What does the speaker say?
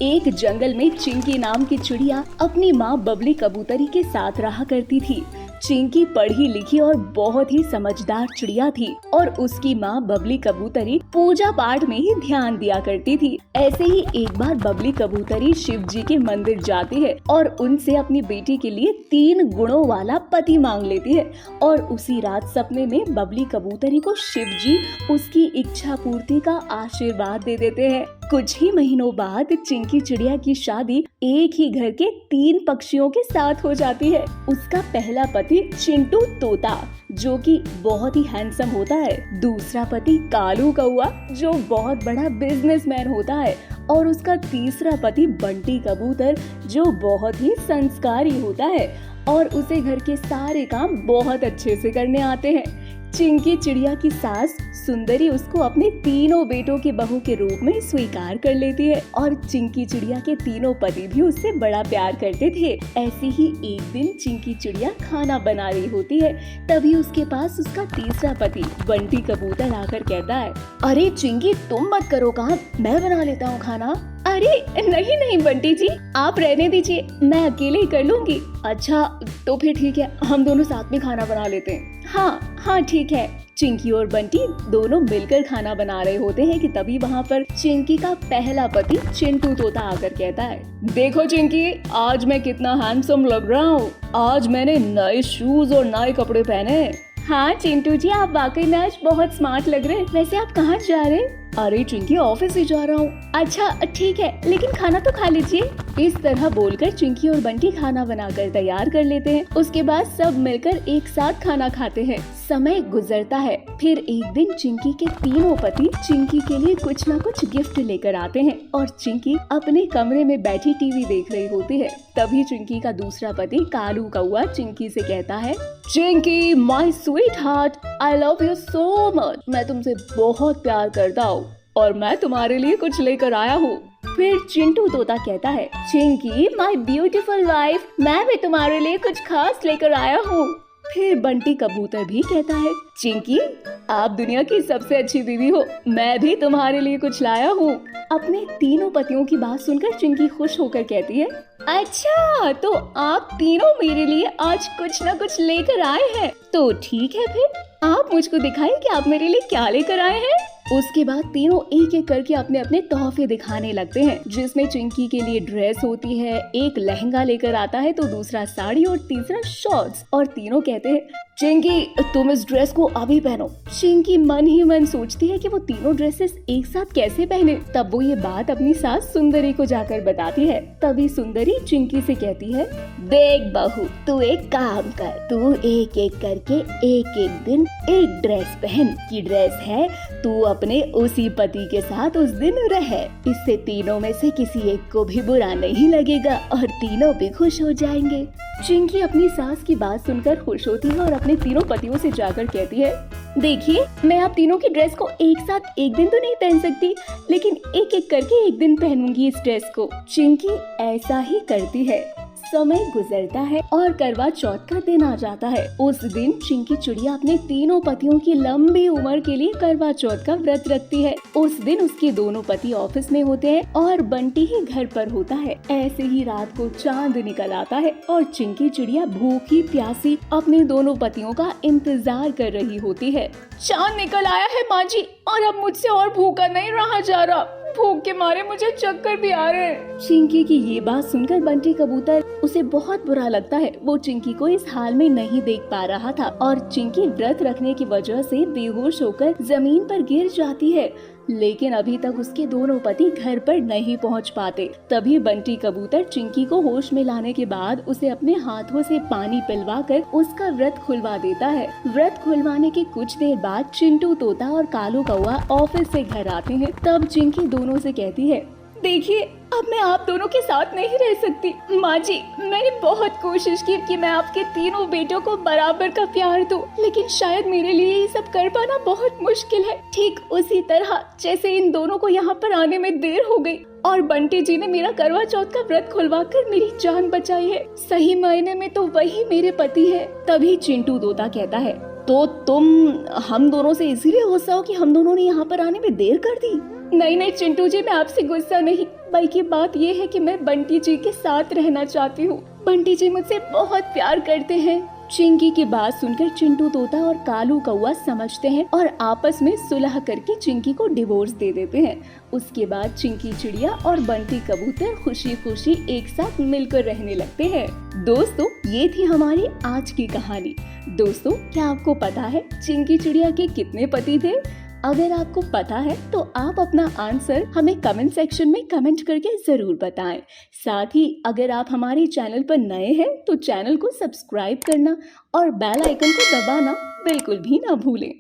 एक जंगल में चिंकी नाम की चिड़िया अपनी माँ बबली कबूतरी के साथ रहा करती थी। चिंकी पढ़ी लिखी और बहुत ही समझदार चिड़िया थी और उसकी माँ बबली कबूतरी पूजा पाठ में ही ध्यान दिया करती थी। ऐसे ही एक बार बबली कबूतरी शिव जी के मंदिर जाती है और उनसे अपनी बेटी के लिए 3 गुणों वाला पति मांग लेती है और उसी रात सपने में बबली कबूतरी को शिव जी उसकी इच्छा पूर्ति का आशीर्वाद दे देते हैं। कुछ ही महीनों बाद चिंकी चिड़िया की शादी एक ही घर के 3 पक्षियों के साथ हो जाती है। उसका पहला पति चिंटू तोता जो कि बहुत ही हैंडसम होता है, दूसरा पति कालू कौआ जो बहुत बड़ा बिजनेसमैन होता है और उसका तीसरा पति बंटी कबूतर जो बहुत ही संस्कारी होता है और उसे घर के सारे काम बहुत अच्छे से करने आते हैं। चिंकी चिड़िया की सास सुंदरी उसको अपने 3 बेटों की बहू के रूप में स्वीकार कर लेती है और चिंकी चिड़िया के 3 पति भी उससे बड़ा प्यार करते थे। ऐसे ही एक दिन चिंकी चिड़िया खाना बना रही होती है, तभी उसके पास उसका तीसरा पति बंटी कबूतर आकर कहता है, अरे चिंकी तुम मत करो काम, मैं बना लेता हूँ खाना। अरे नहीं नहीं बंटी जी, आप रहने दीजिए, मैं अकेले ही कर लूंगी। अच्छा तो फिर ठीक है, हम दोनों साथ में खाना बना लेते हैं। हाँ ठीक है। चिंकी और बंटी दोनों मिलकर खाना बना रहे होते हैं कि तभी वहाँ पर चिंकी का पहला पति चिंटू तोता आकर कहता है, देखो चिंकी, आज मैं कितना हैंडसम लग रहा हूँ। आज मैंने नए शूज और नए कपड़े पहने। हाँ चिंटू जी, आप वाकई में आज बहुत स्मार्ट लग रहे हैं। वैसे आप कहाँ जा रहे हैं? अरे चिंकी, ऑफिस ही जा रहा हूँ। अच्छा ठीक है, लेकिन खाना तो खा लीजिए। इस तरह बोलकर चिंकी और बंटी खाना बनाकर तैयार कर लेते हैं। उसके बाद सब मिलकर एक साथ खाना खाते हैं। समय गुजरता है। फिर एक दिन चिंकी के 3 पति चिंकी के लिए कुछ न कुछ गिफ्ट लेकर आते हैं और चिंकी अपने कमरे में बैठी टीवी देख रही होती है। तभी चिंकी का दूसरा पति कालू कौआ चिंकी से कहता है, Chinki my sweet heart, I love you so much. मैं तुमसे बहुत प्यार करता हूँ और मैं तुम्हारे लिए कुछ लेकर आया हूँ। फिर चिंटू तोता कहता है, चिंकी माय ब्यूटीफुल वाइफ, मैं भी तुम्हारे लिए कुछ खास लेकर आया हूँ। फिर बंटी कबूतर भी कहता है, चिंकी आप दुनिया की सबसे अच्छी बीवी हो, मैं भी तुम्हारे लिए कुछ लाया हूँ। अपने 3 पतियों की बात सुनकर चिंकी खुश होकर कहती है, अच्छा तो आप तीनों मेरे लिए आज कुछ न कुछ लेकर आए हैं। तो ठीक है, फिर आप मुझको दिखाइए कि आप मेरे लिए क्या लेकर आए हैं। उसके बाद तीनों एक एक करके अपने अपने तोहफे दिखाने लगते हैं, जिसमें चिंकी के लिए ड्रेस होती है, एक लहंगा लेकर आता है तो दूसरा साड़ी और तीसरा शॉर्ट्स। और तीनों कहते हैं, चिंकी तुम इस ड्रेस को अभी पहनो। चिंकी मन ही मन सोचती है कि वो तीनों ड्रेसेस एक साथ कैसे पहने। तब वो ये बात अपनी सास सुंदरी को जाकर बताती है। तभी सुंदरी चिंकी से कहती है, देख बहू, तू एक काम कर, तू एक एक करके एक एक दिन एक ड्रेस पहन की ड्रेस है, तू अपने उसी पति के साथ उस दिन रह। इससे तीनों में से किसी एक को भी बुरा नहीं लगेगा और तीनों भी खुश हो जाएंगे। चिंकी अपनी सास की बात सुनकर खुश होती है और अपने तीनों पतियों से जाकर कहती है, देखिए मैं आप तीनों की ड्रेस को एक साथ एक दिन तो नहीं पहन सकती, लेकिन एक एक करके एक दिन पहनूंगी इस ड्रेस को। चिंकी ऐसा ही करती है। समय गुजरता है और करवा चौथ का दिन आ जाता है। उस दिन चिंकी चिड़िया अपने 3 पतियों की लंबी उम्र के लिए करवा चौथ का व्रत रखती है। उस दिन उसके दोनों पति ऑफिस में होते हैं और बंटी ही घर पर होता है। ऐसे ही रात को चांद निकल आता है और चिंकी चिड़िया भूखी प्यासी अपने दोनों पतियों का इंतजार कर रही होती है। चांद निकल आया है माँ जी, और अब मुझसे और भूखा नहीं रहा जा रहा, भूख के मारे मुझे चक्कर भी आ रहे हैं। चिंकी की ये बात सुनकर बंटी कबूतर उसे बहुत बुरा लगता है। वो चिंकी को इस हाल में नहीं देख पा रहा था और चिंकी व्रत रखने की वजह से बेहोश होकर जमीन पर गिर जाती है, लेकिन अभी तक उसके दोनों पति घर पर नहीं पहुंच पाते। तभी बंटी कबूतर चिंकी को होश में लाने के बाद उसे अपने हाथों से पानी पिलवाकर उसका व्रत खुलवा देता है। व्रत खुलवाने के कुछ देर बाद चिंटू तोता और कालू कौआ ऑफिस से घर आते हैं। तब चिंकी दोनों से कहती है, देखिए अब मैं आप दोनों के साथ नहीं रह सकती। माँ जी, मैंने बहुत कोशिश की कि मैं आपके 3 बेटों को बराबर का प्यार दूं, लेकिन शायद मेरे लिए ये सब कर पाना बहुत मुश्किल है। ठीक उसी तरह जैसे इन दोनों को यहाँ पर आने में देर हो गई और बंटी जी ने मेरा करवा चौथ का व्रत खुलवाकर मेरी जान बचाई है। सही मायने में तो वही मेरे पति है। तभी चिंटू तोता कहता है, तो तुम हम दोनों से इसीलिए गुस्सा हो कि हम दोनों ने यहाँ पर आने में देर कर दी? नहीं नहीं चिंटू जी, मैं आपसे गुस्सा नहीं, बल्कि बात ये है कि मैं बंटी जी के साथ रहना चाहती हूँ। बंटी जी मुझसे बहुत प्यार करते हैं। चिंकी की बात सुनकर चिंटू तोता और कालू कौआ समझते हैं और आपस में सुलह करके चिंकी को डिवोर्स दे देते हैं। उसके बाद चिंकी चिड़िया और बंटी कबूतर खुशी खुशी एक साथ मिलकर रहने लगते हैं। दोस्तों, ये थी हमारी आज की कहानी। दोस्तों, क्या आपको पता है चिंकी चिड़िया के कितने पति थे? अगर आपको पता है तो आप अपना आंसर हमें कमेंट सेक्शन में कमेंट करके जरूर बताएं। साथ ही अगर आप हमारे चैनल पर नए हैं तो चैनल को सब्सक्राइब करना और बेल आइकन को दबाना बिल्कुल भी ना भूलें।